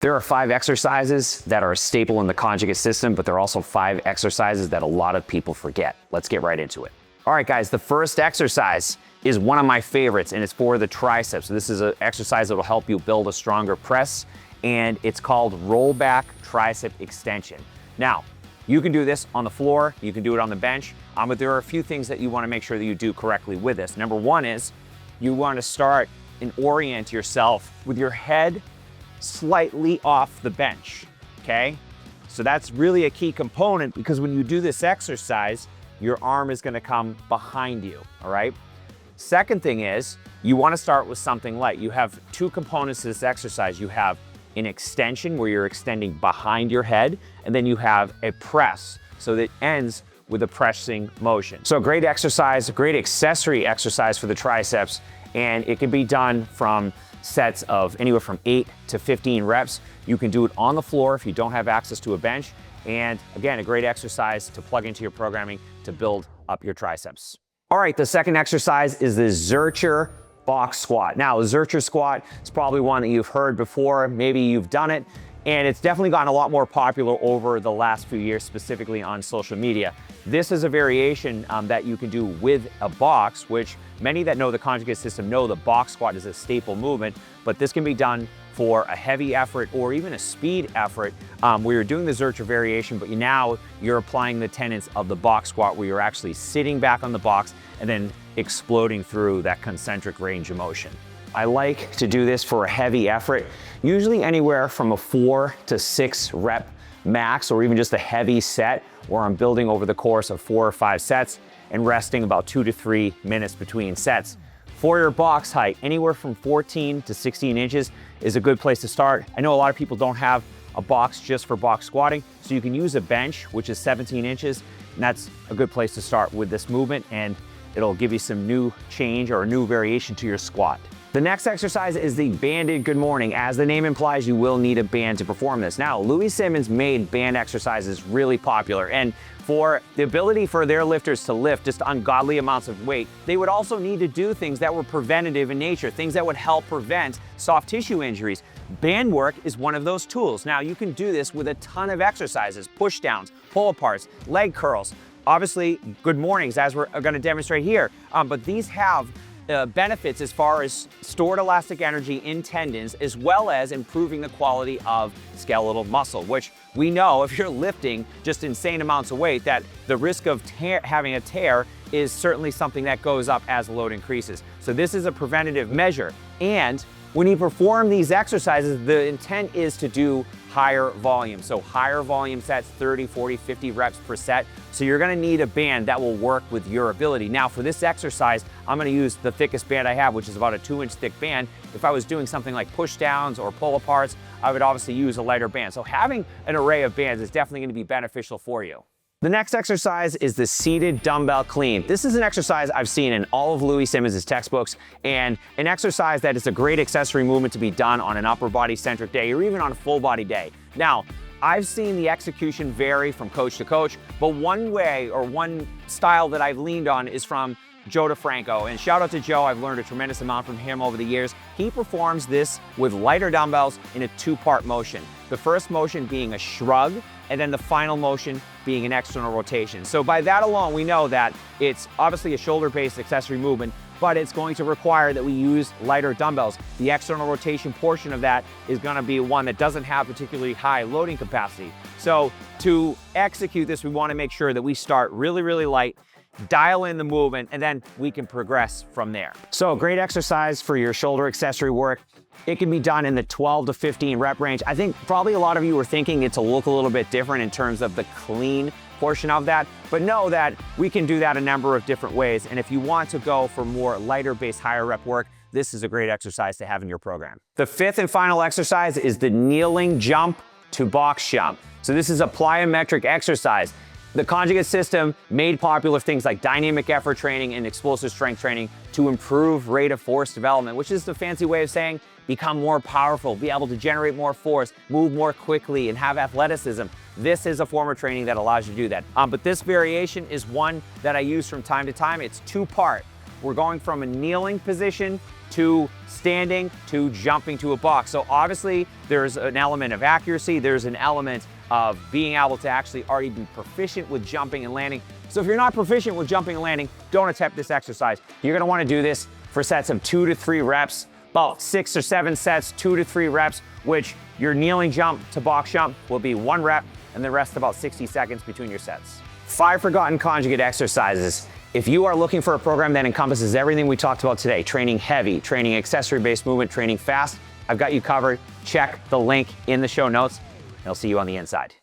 There are 5 exercises that are a staple in the conjugate system, but there are also 5 exercises that a lot of people forget. Let's get right into it. All right, guys, the first exercise is one of my favorites, and it's for the triceps. So this is an exercise that will help you build a stronger press, and it's called roll back tricep extension. Now, you can do this on the floor, you can do it on the bench, but there are a few things that you want to make sure that you do correctly with this. Number one is you want to start and orient yourself with your head slightly off the bench, okay? So that's really a key component, because when you do this exercise, your arm is gonna come behind you, all right? Second thing is, you wanna start with something light. You have 2 components to this exercise. You have an extension where you're extending behind your head, and then you have a press, so that ends with a pressing motion. So a great exercise, a great accessory exercise for the triceps, and it can be done from sets of anywhere from 8 to 15 reps. You can do it on the floor if you don't have access to a bench. And again, a great exercise to plug into your programming to build up your triceps. All right, the second exercise is the Zercher box squat. Now, the Zercher squat is probably one that you've heard before. Maybe you've done it. And it's definitely gotten a lot more popular over the last few years, specifically on social media. This is a variation that you can do with a box, which many that know the conjugate system know the box squat is a staple movement, but this can be done for a heavy effort or even a speed effort where you're doing the Zercher variation, but now you're applying the tenets of the box squat, where you're actually sitting back on the box and then exploding through that concentric range of motion. I like to do this for a heavy effort, usually anywhere from a 4 to 6 rep max, or even just a heavy set where I'm building over the course of 4 or 5 sets and resting about 2 to 3 minutes between sets. For your box height, anywhere from 14 to 16 inches is a good place to start. I know a lot of people don't have a box just for box squatting, so you can use a bench, which is 17 inches, and that's a good place to start with this movement, and it'll give you some new change or a new variation to your squat. The next exercise is the banded good morning. As the name implies, you will need a band to perform this. Now, Louie Simmons made band exercises really popular, and for the ability for their lifters to lift just ungodly amounts of weight, they would also need to do things that were preventative in nature, things that would help prevent soft tissue injuries. Band work is one of those tools. Now, you can do this with a ton of exercises: push downs, pull aparts, leg curls, obviously good mornings, as we're going to demonstrate here, but these have benefits as far as stored elastic energy in tendons, as well as improving the quality of skeletal muscle, which we know if you're lifting just insane amounts of weight, that the risk of having a tear is certainly something that goes up as load increases. So this is a preventative measure. And when you perform these exercises, the intent is to do higher volume. So higher volume sets, 30, 40, 50 reps per set. So you're gonna need a band that will work with your ability. Now for this exercise, I'm gonna use the thickest band I have, which is about a 2-inch thick band. If I was doing something like push downs or pull aparts, I would obviously use a lighter band. So having an array of bands is definitely gonna be beneficial for you. The next exercise is the seated dumbbell clean. This is an exercise I've seen in all of Louie Simmons' textbooks, and an exercise that is a great accessory movement to be done on an upper body centric day or even on a full body day. Now, I've seen the execution vary from coach to coach, but one way or one style that I've leaned on is from Joe DeFranco. And shout out to Joe, I've learned a tremendous amount from him over the years. He performs this with lighter dumbbells in a 2-part motion. The first motion being a shrug, and then the final motion being an external rotation. So by that alone, we know that it's obviously a shoulder-based accessory movement, but it's going to require that we use lighter dumbbells. The external rotation portion of that is gonna be one that doesn't have particularly high loading capacity. So to execute this, we wanna make sure that we start really, really light, dial in the movement, and then we can progress from there. So great exercise for your shoulder accessory work. It can be done in the 12 to 15 rep range. I think probably a lot of you are thinking it to look a little bit different in terms of the clean portion of that, but know that we can do that a number of different ways. And if you want to go for more lighter based, higher rep work, this is a great exercise to have in your program. The 5th and final exercise is the kneeling jump to box jump. So this is a plyometric exercise. The conjugate system made popular things like dynamic effort training and explosive strength training to improve rate of force development, which is the fancy way of saying become more powerful, be able to generate more force, move more quickly, and have athleticism. This is a form of training that allows you to do that. But this variation is one that I use from time to time. It's 2-part. We're going from a kneeling position to standing to jumping to a box. So obviously there's an element of accuracy, there's an element of being able to actually already be proficient with jumping and landing. So if you're not proficient with jumping and landing, don't attempt this exercise. You're gonna wanna do this for sets of 2 to 3 reps, about 6 or 7 sets, 2 to 3 reps, which your kneeling jump to box jump will be 1 rep, and the rest about 60 seconds between your sets. 5 forgotten conjugate exercises. If you are looking for a program that encompasses everything we talked about today, training heavy, training accessory-based movement, training fast, I've got you covered. Check the link in the show notes, and I'll see you on the inside.